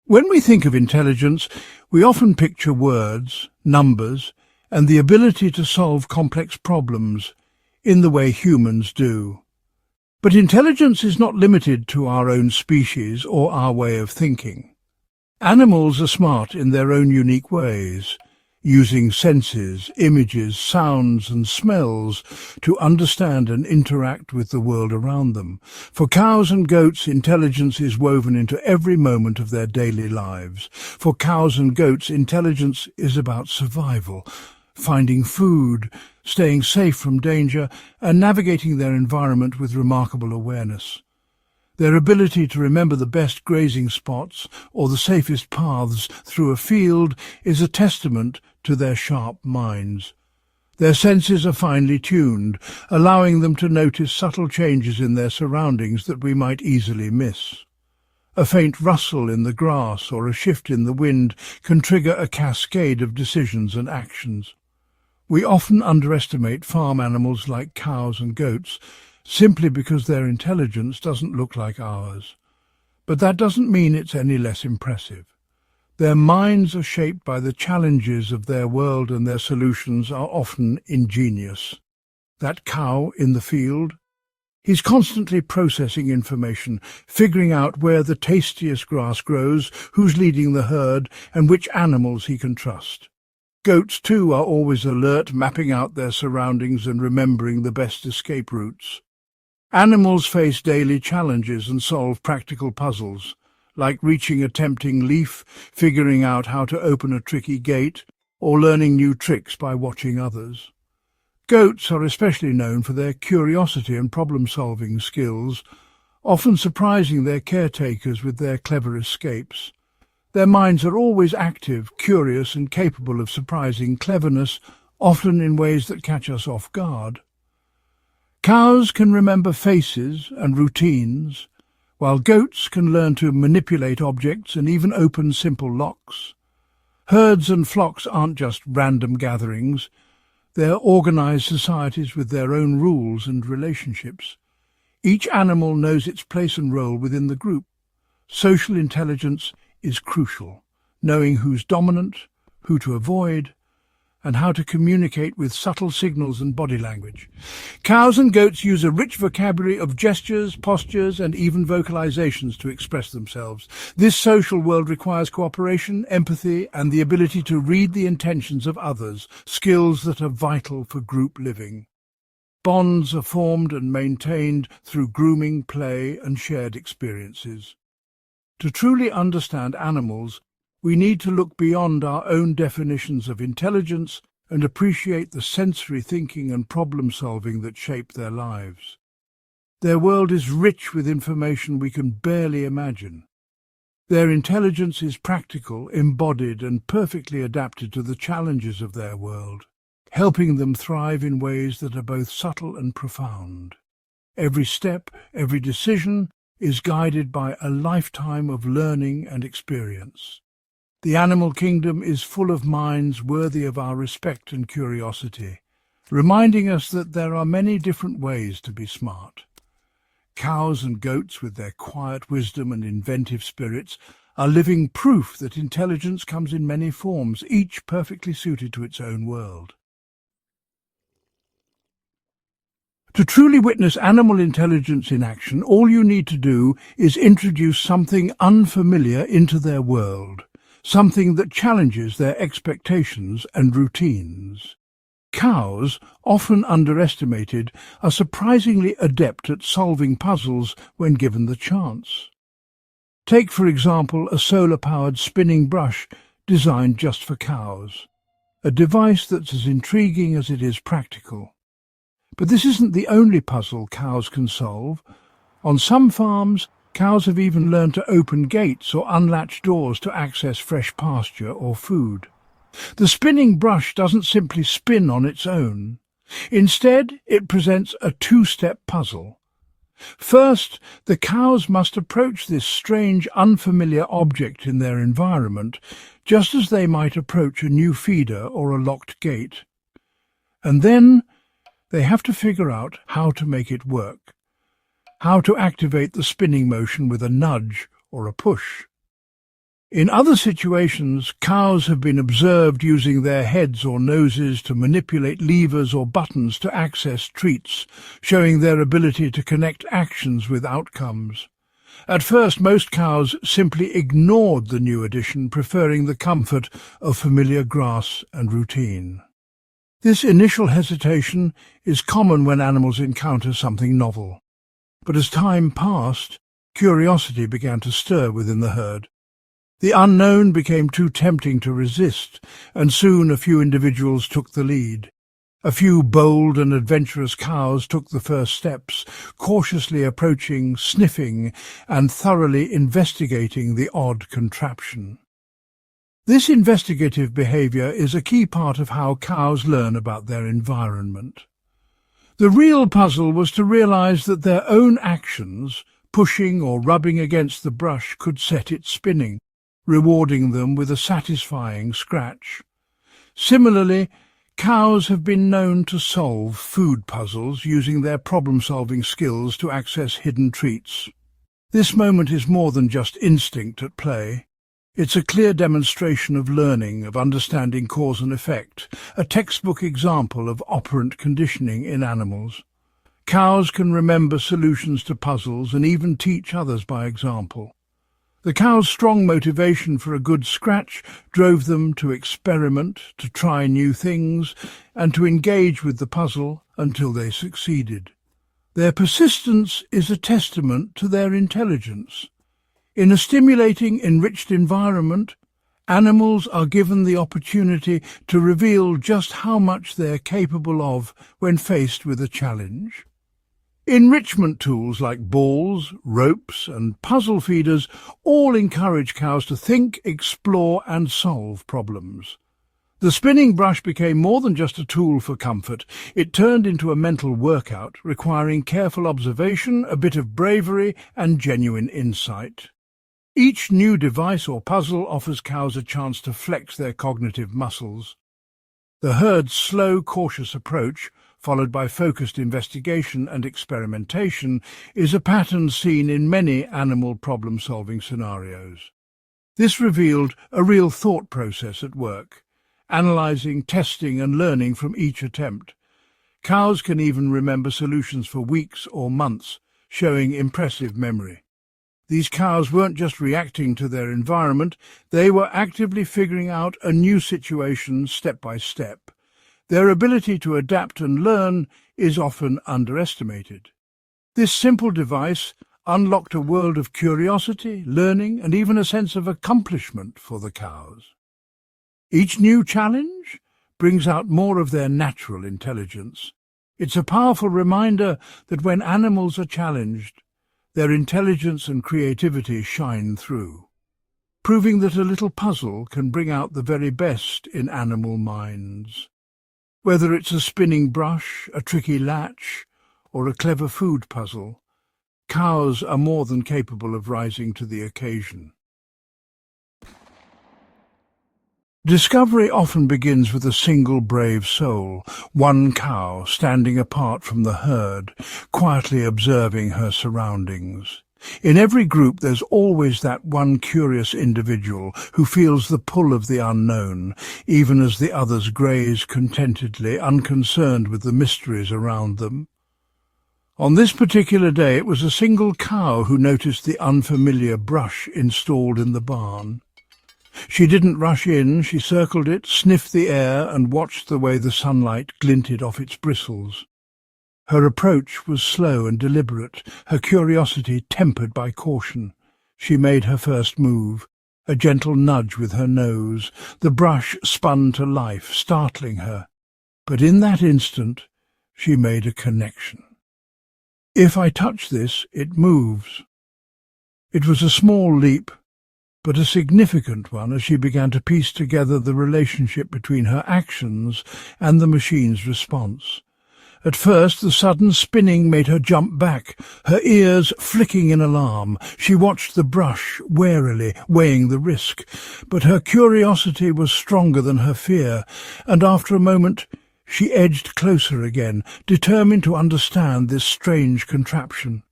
When we think of intelligence, we often picture words, numbers, and the ability to solve complex problems in the way humans do. But intelligence is not limited to our own species or our way of thinking. Animals are smart in their own unique ways, using senses, images, sounds and smells to understand and interact with the world around them. For cows and goats, intelligence is woven into every moment of their daily lives. For cows and goats, intelligence is about survival, finding food, staying safe from danger, and navigating their environment with remarkable awareness. Their ability to remember the best grazing spots or the safest paths through a field is a testament to their sharp minds. Their senses are finely tuned, allowing them to notice subtle changes in their surroundings that we might easily miss. A faint rustle in the grass or a shift in the wind can trigger a cascade of decisions and actions. We often underestimate farm animals like cows and goats, simply because their intelligence doesn't look like ours. But that doesn't mean it's any less impressive. Their minds are shaped by the challenges of their world, and their solutions are often ingenious. That cow in the field? He's constantly processing information, figuring out where the tastiest grass grows, who's leading the herd, and which animals he can trust. Goats, too, are always alert, mapping out their surroundings and remembering the best escape routes. Animals face daily challenges and solve practical puzzles, like reaching a tempting leaf, figuring out how to open a tricky gate, or learning new tricks by watching others. Goats are especially known for their curiosity and problem-solving skills, often surprising their caretakers with their clever escapes. Their minds are always active, curious, and capable of surprising cleverness, often in ways that catch us off guard. Cows can remember faces and routines, while goats can learn to manipulate objects and even open simple locks. Herds and flocks aren't just random gatherings. They're organized societies with their own rules and relationships. Each animal knows its place and role within the group. Social intelligence is crucial, knowing who's dominant, who to avoid, and how to communicate with subtle signals and body language. Cows and goats use a rich vocabulary of gestures, postures, and even vocalizations to express themselves. This social world requires cooperation, empathy, and the ability to read the intentions of others, skills that are vital for group living. Bonds are formed and maintained through grooming, play, and shared experiences. To truly understand animals, we need to look beyond our own definitions of intelligence and appreciate the sensory thinking and problem-solving that shape their lives. Their world is rich with information we can barely imagine. Their intelligence is practical, embodied, and perfectly adapted to the challenges of their world, helping them thrive in ways that are both subtle and profound. Every step, every decision is guided by a lifetime of learning and experience. The animal kingdom is full of minds worthy of our respect and curiosity, reminding us that there are many different ways to be smart. Cows and goats, with their quiet wisdom and inventive spirits, are living proof that intelligence comes in many forms, each perfectly suited to its own world. To truly witness animal intelligence in action, all you need to do is introduce something unfamiliar into their world, something that challenges their expectations and routines. Cows, often underestimated, are surprisingly adept at solving puzzles when given the chance. Take, for example, a solar-powered spinning brush designed just for cows, a device that's as intriguing as it is practical. But this isn't the only puzzle cows can solve. On some farms, cows have even learned to open gates or unlatch doors to access fresh pasture or food. The spinning brush doesn't simply spin on its own. Instead, it presents a two-step puzzle. First, the cows must approach this strange, unfamiliar object in their environment, just as they might approach a new feeder or a locked gate. And then they have to figure out how to make it work, how to activate the spinning motion with a nudge or a push. In other situations, cows have been observed using their heads or noses to manipulate levers or buttons to access treats, showing their ability to connect actions with outcomes. At first, most cows simply ignored the new addition, preferring the comfort of familiar grass and routine. This initial hesitation is common when animals encounter something novel. But as time passed, curiosity began to stir within the herd. The unknown became too tempting to resist, and soon a few individuals took the lead. A few bold and adventurous cows took the first steps, cautiously approaching, sniffing, and thoroughly investigating the odd contraption. This investigative behavior is a key part of how cows learn about their environment. The real puzzle was to realize that their own actions, pushing or rubbing against the brush, could set it spinning, rewarding them with a satisfying scratch. Similarly, cows have been known to solve food puzzles using their problem-solving skills to access hidden treats. This moment is more than just instinct at play. It's a clear demonstration of learning, of understanding cause and effect, a textbook example of operant conditioning in animals. Cows can remember solutions to puzzles and even teach others by example. The cow's strong motivation for a good scratch drove them to experiment, to try new things, and to engage with the puzzle until they succeeded. Their persistence is a testament to their intelligence. In a stimulating, enriched environment, animals are given the opportunity to reveal just how much they're capable of when faced with a challenge. Enrichment tools like balls, ropes, and puzzle feeders all encourage cows to think, explore, and solve problems. The spinning brush became more than just a tool for comfort. It turned into a mental workout, requiring careful observation, a bit of bravery, and genuine insight. Each new device or puzzle offers cows a chance to flex their cognitive muscles. The herd's slow, cautious approach, followed by focused investigation and experimentation, is a pattern seen in many animal problem-solving scenarios. This revealed a real thought process at work, analyzing, testing, and learning from each attempt. Cows can even remember solutions for weeks or months, showing impressive memory. These cows weren't just reacting to their environment, they were actively figuring out a new situation step by step. Their ability to adapt and learn is often underestimated. This simple device unlocked a world of curiosity, learning, and even a sense of accomplishment for the cows. Each new challenge brings out more of their natural intelligence. It's a powerful reminder that when animals are challenged, their intelligence and creativity shine through, proving that a little puzzle can bring out the very best in animal minds. Whether it's a spinning brush, a tricky latch, or a clever food puzzle, cows are more than capable of rising to the occasion. Discovery often begins with a single brave soul, one cow standing apart from the herd, quietly observing her surroundings. In every group there's always that one curious individual who feels the pull of the unknown, even as the others graze contentedly, unconcerned with the mysteries around them. On this particular day it was a single cow who noticed the unfamiliar brush installed in the barn. She didn't rush in, she circled it, sniffed the air, and watched the way the sunlight glinted off its bristles. Her approach was slow and deliberate, her curiosity tempered by caution. She made her first move, a gentle nudge with her nose. The brush spun to life, startling her. But in that instant, she made a connection. If I touch this, it moves. It was a small leap, but a significant one as she began to piece together the relationship between her actions and the machine's response. At first, the sudden spinning made her jump back, her ears flicking in alarm. She watched the brush warily, weighing the risk. But her curiosity was stronger than her fear, and after a moment she edged closer again, determined to understand this strange contraption.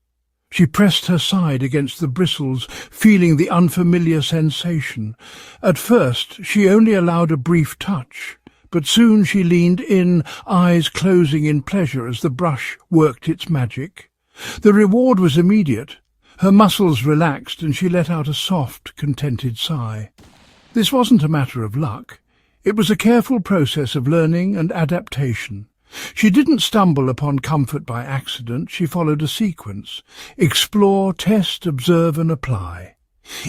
She pressed her side against the bristles, feeling the unfamiliar sensation. At first, she only allowed a brief touch, but soon she leaned in, eyes closing in pleasure as the brush worked its magic. The reward was immediate. Her muscles relaxed and she let out a soft, contented sigh. This wasn't a matter of luck. It was a careful process of learning and adaptation. She didn't stumble upon comfort by accident. She followed a sequence: explore, test, observe and apply.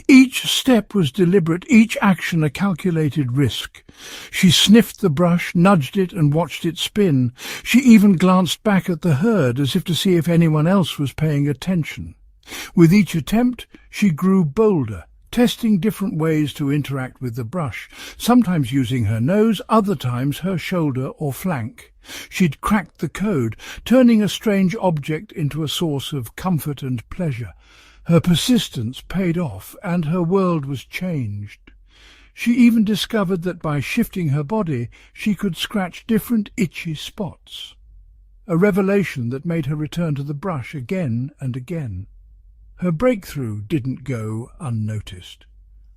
Each step was deliberate, each action a calculated risk. She sniffed the brush, nudged it and watched it spin. She even glanced back at the herd as if to see if anyone else was paying attention. With each attempt, she grew bolder, testing different ways to interact with the brush, sometimes using her nose, other times her shoulder or flank. She'd cracked the code, turning a strange object into a source of comfort and pleasure. Her persistence paid off, and her world was changed. She even discovered that by shifting her body, she could scratch different itchy spots. A revelation that made her return to the brush again and again. Her breakthrough didn't go unnoticed.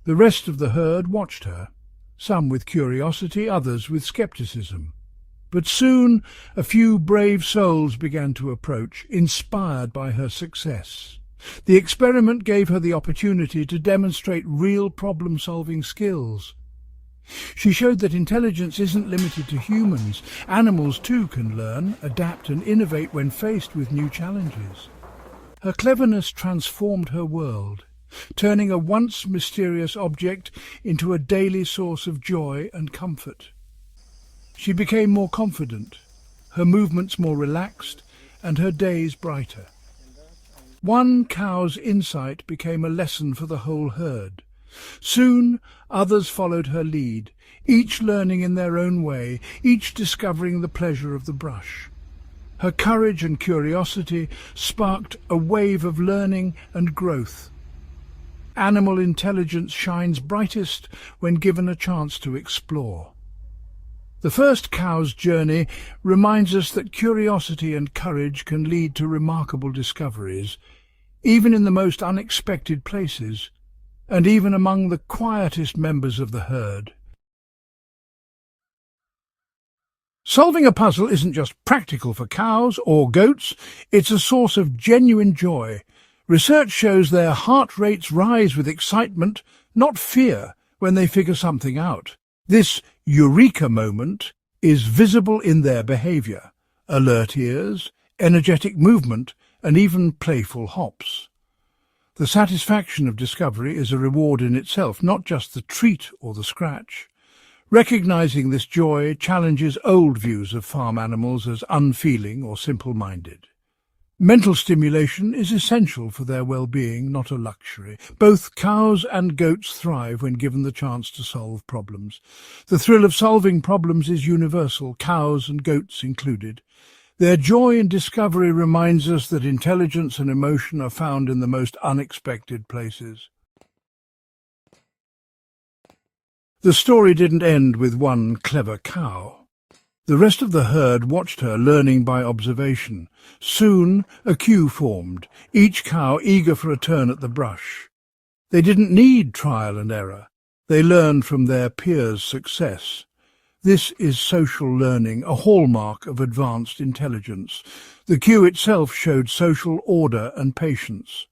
The rest of the herd watched her, some with curiosity, others with skepticism. But soon a few brave souls began to approach, inspired by her success. The experiment gave her the opportunity to demonstrate real problem-solving skills. She showed that intelligence isn't limited to humans. Animals too can learn, adapt and innovate when faced with new challenges. Her cleverness transformed her world, turning a once mysterious object into a daily source of joy and comfort. She became more confident, her movements more relaxed, and her days brighter. One cow's insight became a lesson for the whole herd. Soon others followed her lead, each learning in their own way, each discovering the pleasure of the brush. Her courage and curiosity sparked a wave of learning and growth. Animal intelligence shines brightest when given a chance to explore. The first cow's journey reminds us that curiosity and courage can lead to remarkable discoveries, even in the most unexpected places, and even among the quietest members of the herd. Solving a puzzle isn't just practical for cows or goats, it's a source of genuine joy. Research shows their heart rates rise with excitement, not fear, when they figure something out. This eureka moment is visible in their behavior: alert ears, energetic movement, and even playful hops. The satisfaction of discovery is a reward in itself, not just the treat or the scratch. Recognizing this joy challenges old views of farm animals as unfeeling or simple-minded. Mental stimulation is essential for their well-being, not a luxury. Both cows and goats thrive when given the chance to solve problems. The thrill of solving problems is universal, cows and goats included. Their joy in discovery reminds us that intelligence and emotion are found in the most unexpected places. The story didn't end with one clever cow. The rest of the herd watched her, learning by observation. Soon a queue formed, each cow eager for a turn at the brush. They didn't need trial and error. They learned from their peers' success. This is social learning, a hallmark of advanced intelligence. The queue itself showed social order and patience.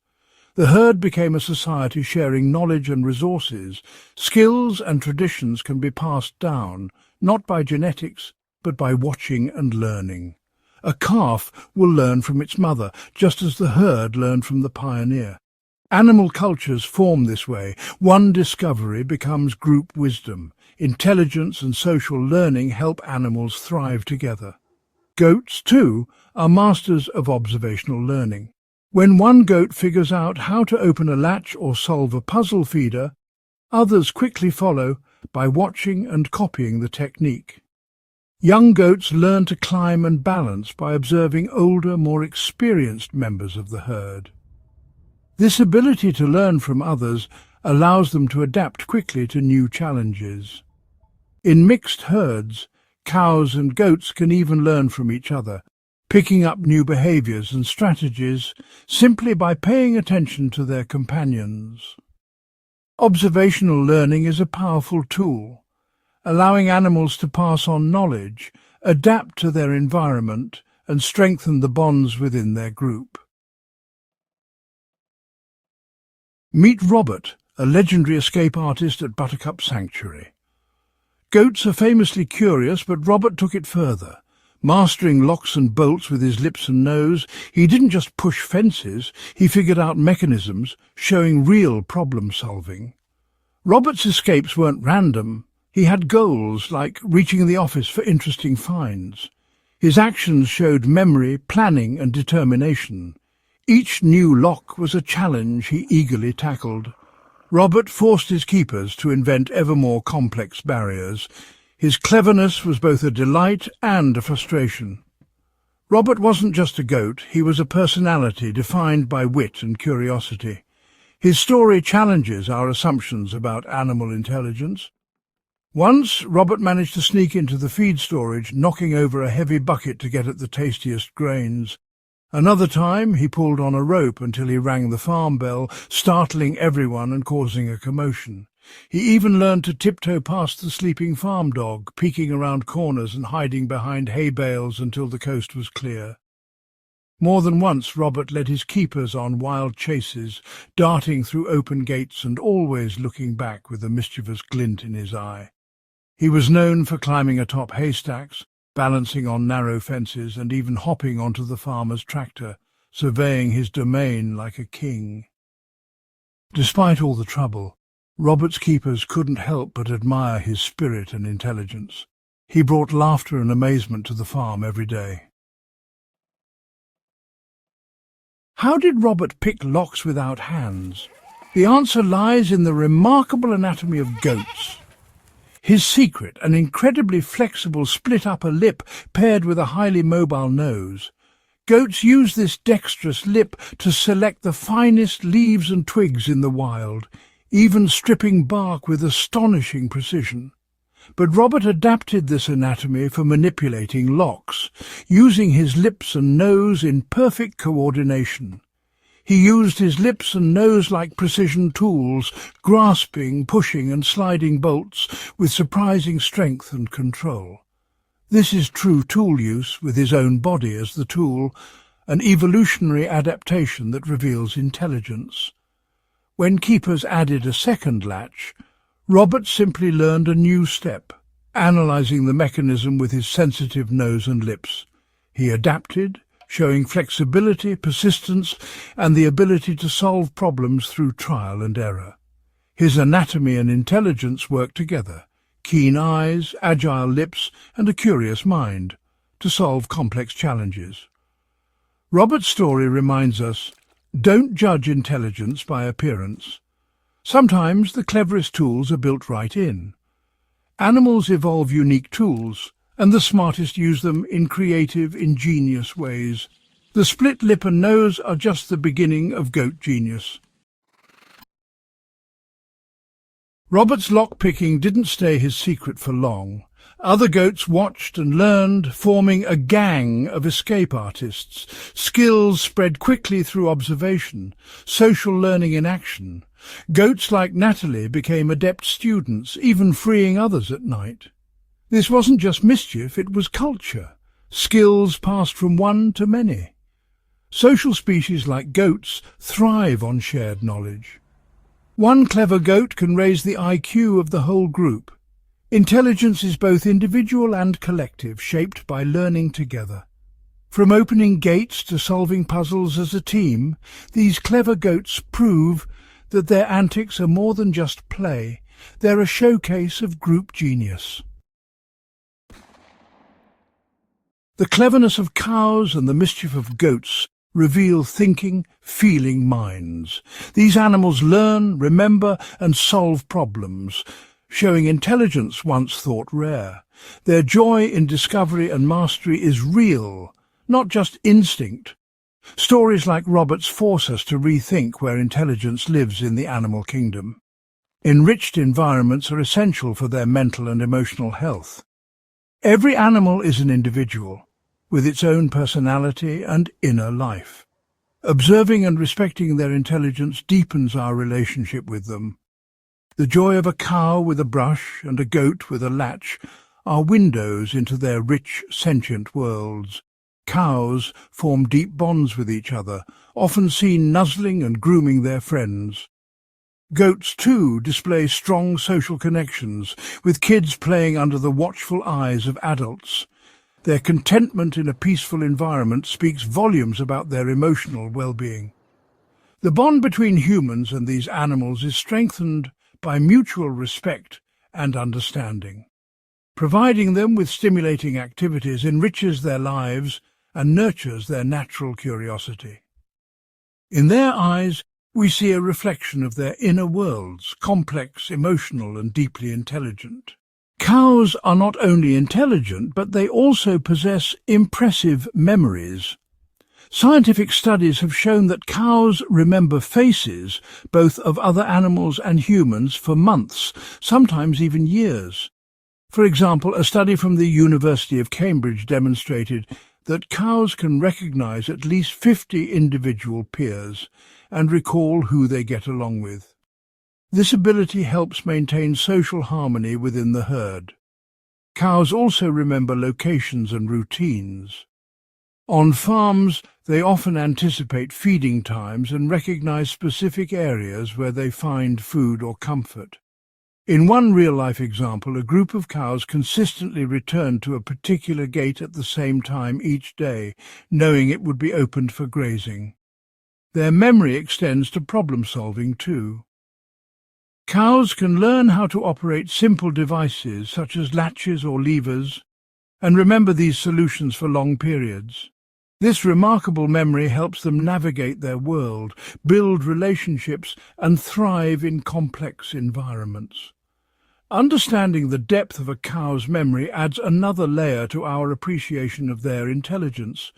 The herd became a society sharing knowledge and resources. Skills and traditions can be passed down, not by genetics, but by watching and learning. A calf will learn from its mother, just as the herd learned from the pioneer. Animal cultures form this way. One discovery becomes group wisdom. Intelligence and social learning help animals thrive together. Goats, too, are masters of observational learning. When one goat figures out how to open a latch or solve a puzzle feeder, others quickly follow by watching and copying the technique. Young goats learn to climb and balance by observing older, more experienced members of the herd. This ability to learn from others allows them to adapt quickly to new challenges. In mixed herds, cows and goats can even learn from each other. picking up new behaviours and strategies simply by paying attention to their companions. Observational learning is a powerful tool, allowing animals to pass on knowledge, adapt to their environment, and strengthen the bonds within their group. Meet Robert, a legendary escape artist at Buttercup Sanctuary. Goats are famously curious, but Robert took it further. Mastering locks and bolts with his lips and nose, he didn't just push fences, he figured out mechanisms, showing real problem-solving. Robert's escapes weren't random. He had goals, like reaching the office for interesting finds. His actions showed memory, planning and determination. Each new lock was a challenge he eagerly tackled. Robert forced his keepers to invent ever more complex barriers. His cleverness was both a delight and a frustration. Robert wasn't just a goat, he was a personality defined by wit and curiosity. His story challenges our assumptions about animal intelligence. Once, Robert managed to sneak into the feed storage, knocking over a heavy bucket to get at the tastiest grains. Another time, he pulled on a rope until he rang the farm bell, startling everyone and causing a commotion. He even learned to tiptoe past the sleeping farm dog, peeking around corners and hiding behind hay bales until the coast was clear. More than once, Robert led his keepers on wild chases, darting through open gates and always looking back with a mischievous glint in his eye. He was known for climbing atop haystacks, balancing on narrow fences and even hopping onto the farmer's tractor, surveying his domain like a king. Despite all the trouble, Robert's keepers couldn't help but admire his spirit and intelligence. He brought laughter and amazement to the farm every day. How did Robert pick locks without hands? The answer lies in the remarkable anatomy of goats. His secret, an incredibly flexible split upper lip paired with a highly mobile nose. Goats use this dexterous lip to select the finest leaves and twigs in the wild, even stripping bark with astonishing precision. But Robert adapted this anatomy for manipulating locks, using his lips and nose in perfect coordination. He used his lips and nose like precision tools, grasping, pushing and sliding bolts with surprising strength and control. This is true tool use, with his own body as the tool, an evolutionary adaptation that reveals intelligence. When keepers added a second latch, Robert simply learned a new step, analysing the mechanism with his sensitive nose and lips. He adapted, showing flexibility, persistence, and the ability to solve problems through trial and error. His anatomy and intelligence worked together, keen eyes, agile lips, and a curious mind, to solve complex challenges. Robert's story reminds us, don't judge intelligence by appearance. Sometimes the cleverest tools are built right in. Animals evolve unique tools, and the smartest use them in creative, ingenious ways. The split lip and nose are just the beginning of goat genius. Robert's lock-picking didn't stay his secret for long. Other goats watched and learned, forming a gang of escape artists. Skills spread quickly through observation, social learning in action. Goats like Natalie became adept students, even freeing others at night. This wasn't just mischief, it was culture. Skills passed from one to many. Social species like goats thrive on shared knowledge. One clever goat can raise the IQ of the whole group. Intelligence is both individual and collective, shaped by learning together. From opening gates to solving puzzles as a team, these clever goats prove that their antics are more than just play. They're a showcase of group genius. The cleverness of cows and the mischief of goats reveal thinking, feeling minds. These animals learn, remember, and solve problems, showing intelligence once thought rare. Their joy in discovery and mastery is real, not just instinct. Stories like Robert's force us to rethink where intelligence lives in the animal kingdom. Enriched environments are essential for their mental and emotional health. Every animal is an individual. with its own personality and inner life. Observing and respecting their intelligence deepens our relationship with them. The joy of a cow with a brush and a goat with a latch are windows into their rich, sentient worlds. Cows form deep bonds with each other, often seen nuzzling and grooming their friends. Goats, too, display strong social connections, with kids playing under the watchful eyes of adults. Their contentment in a peaceful environment speaks volumes about their emotional well-being. The bond between humans and these animals is strengthened by mutual respect and understanding. Providing them with stimulating activities enriches their lives and nurtures their natural curiosity. In their eyes, we see a reflection of their inner worlds, complex, emotional, and deeply intelligent. Cows are not only intelligent, but they also possess impressive memories. Scientific studies have shown that cows remember faces, both of other animals and humans, for months, sometimes even years. For example, a study from the University of Cambridge demonstrated that cows can recognize at least 50 individual peers and recall who they get along with. This ability helps maintain social harmony within the herd. Cows also remember locations and routines. On farms, they often anticipate feeding times and recognize specific areas where they find food or comfort. In one real-life example, a group of cows consistently returned to a particular gate at the same time each day, knowing it would be opened for grazing. Their memory extends to problem-solving too. Cows can learn how to operate simple devices such as latches or levers and remember these solutions for long periods. This remarkable memory helps them navigate their world, build relationships, and thrive in complex environments. Understanding the depth of a cow's memory adds another layer to our appreciation of their intelligence.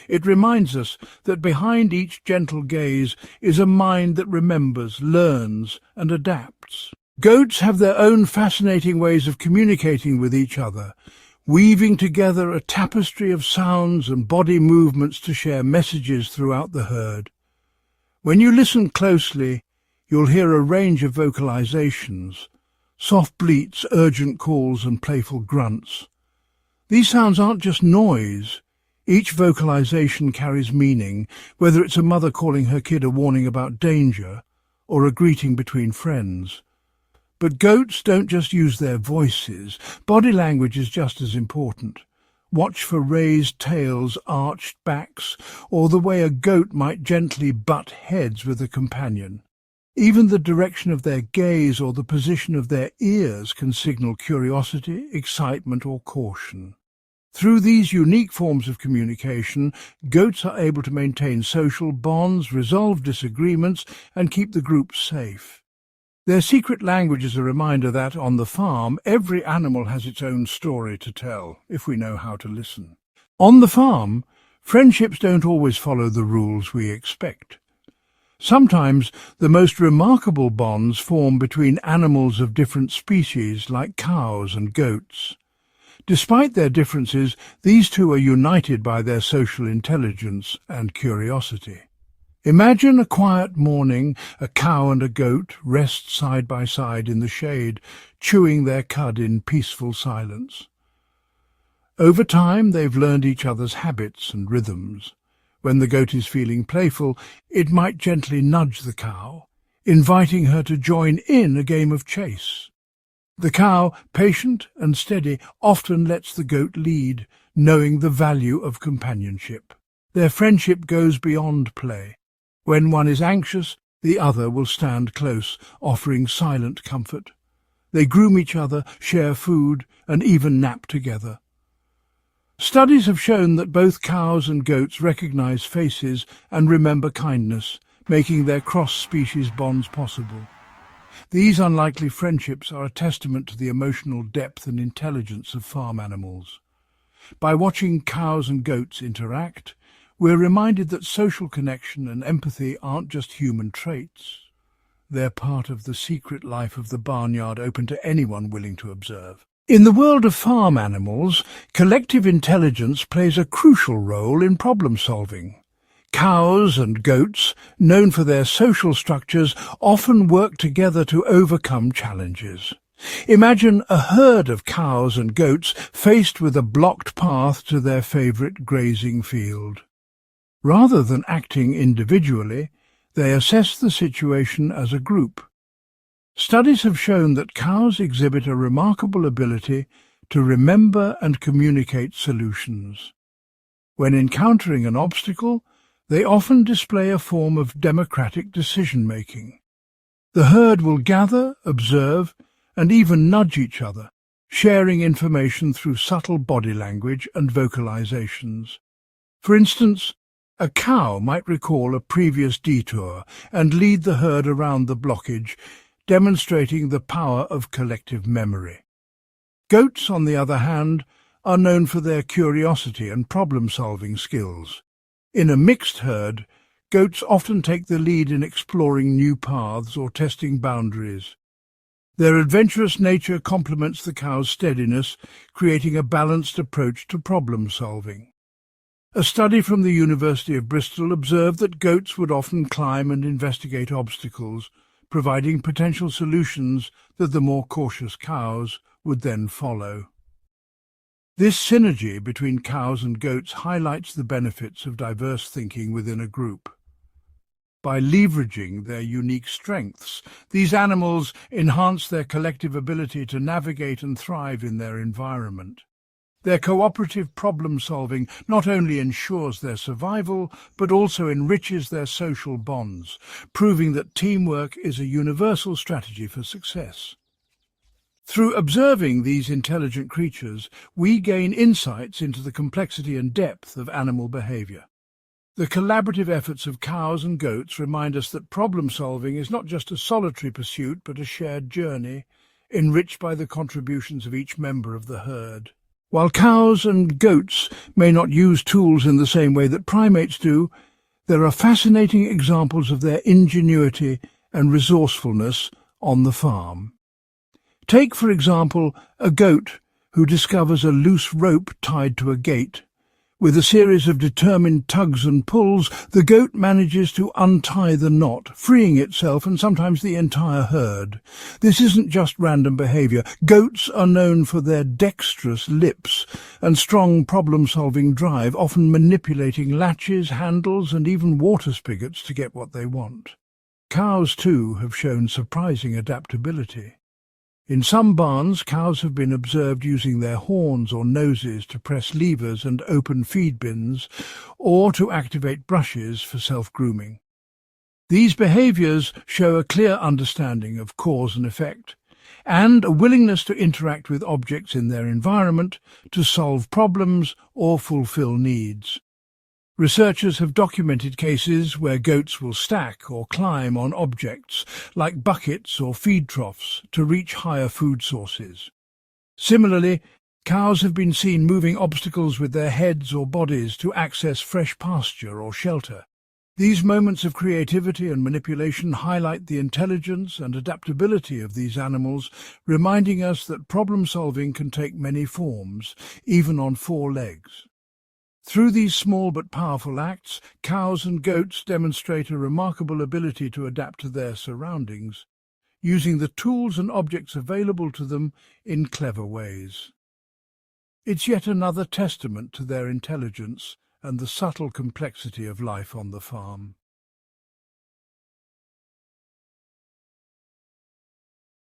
It reminds us that behind each gentle gaze is a mind that remembers, learns, and adapts. Goats have their own fascinating ways of communicating with each other, weaving together a tapestry of sounds and body movements to share messages throughout the herd. When you listen closely, you'll hear a range of vocalizations, soft bleats, urgent calls, and playful grunts. These sounds aren't just noise. Each vocalization carries meaning, whether it's a mother calling her kid a warning about danger or a greeting between friends. But goats don't just use their voices. Body language is just as important. Watch for raised tails, arched backs, or the way a goat might gently butt heads with a companion. Even the direction of their gaze or the position of their ears can signal curiosity, excitement, or caution. Through these unique forms of communication, goats are able to maintain social bonds, resolve disagreements, and keep the group safe. Their secret language is a reminder that, on the farm, every animal has its own story to tell, if we know how to listen. On the farm, friendships don't always follow the rules we expect. Sometimes the most remarkable bonds form between animals of different species, like cows and goats. Despite their differences, these two are united by their social intelligence and curiosity. Imagine a quiet morning. A cow and a goat rest side by side in the shade, chewing their cud in peaceful silence. Over time, they've learned each other's habits and rhythms. When the goat is feeling playful, it might gently nudge the cow, inviting her to join in a game of chase. The cow, patient and steady, often lets the goat lead, knowing the value of companionship. Their friendship goes beyond play. When one is anxious, the other will stand close, offering silent comfort. They groom each other, share food, and even nap together. Studies have shown that both cows and goats recognize faces and remember kindness, making their cross-species bonds possible. These unlikely friendships are a testament to the emotional depth and intelligence of farm animals. By watching cows and goats interact, we're reminded that social connection and empathy aren't just human traits. They're part of the secret life of the barnyard, open to anyone willing to observe. In the world of farm animals, collective intelligence plays a crucial role in problem solving. Cows and goats, known for their social structures, often work together to overcome challenges. Imagine a herd of cows and goats faced with a blocked path to their favorite grazing field. Rather than acting individually, they assess the situation as a group. Studies have shown that cows exhibit a remarkable ability to remember and communicate solutions. When encountering an obstacle, they often display a form of democratic decision-making. The herd will gather, observe, and even nudge each other, sharing information through subtle body language and vocalizations. For instance, a cow might recall a previous detour and lead the herd around the blockage, demonstrating the power of collective memory. Goats, on the other hand, are known for their curiosity and problem-solving skills. In a mixed herd, goats often take the lead in exploring new paths or testing boundaries. Their adventurous nature complements the cow's steadiness, creating a balanced approach to problem-solving. A study from the University of Bristol observed that goats would often climb and investigate obstacles, providing potential solutions that the more cautious cows would then follow. This synergy between cows and goats highlights the benefits of diverse thinking within a group. By leveraging their unique strengths, these animals enhance their collective ability to navigate and thrive in their environment. Their cooperative problem-solving not only ensures their survival, but also enriches their social bonds, proving that teamwork is a universal strategy for success. Through observing these intelligent creatures, we gain insights into the complexity and depth of animal behavior. The collaborative efforts of cows and goats remind us that problem-solving is not just a solitary pursuit, but a shared journey, enriched by the contributions of each member of the herd. While cows and goats may not use tools in the same way that primates do, there are fascinating examples of their ingenuity and resourcefulness on the farm. Take, for example, a goat who discovers a loose rope tied to a gate. With a series of determined tugs and pulls, the goat manages to untie the knot, freeing itself and sometimes the entire herd. This isn't just random behavior. Goats are known for their dexterous lips and strong problem-solving drive, often manipulating latches, handles, and even water spigots to get what they want. Cows, too, have shown surprising adaptability. In some barns, cows have been observed using their horns or noses to press levers and open feed bins, or to activate brushes for self-grooming. These behaviours show a clear understanding of cause and effect, and a willingness to interact with objects in their environment to solve problems or fulfill needs. Researchers have documented cases where goats will stack or climb on objects, like buckets or feed troughs, to reach higher food sources. Similarly, cows have been seen moving obstacles with their heads or bodies to access fresh pasture or shelter. These moments of creativity and manipulation highlight the intelligence and adaptability of these animals, reminding us that problem-solving can take many forms, even on four legs. Through these small but powerful acts, cows and goats demonstrate a remarkable ability to adapt to their surroundings, using the tools and objects available to them in clever ways. It's yet another testament to their intelligence and the subtle complexity of life on the farm.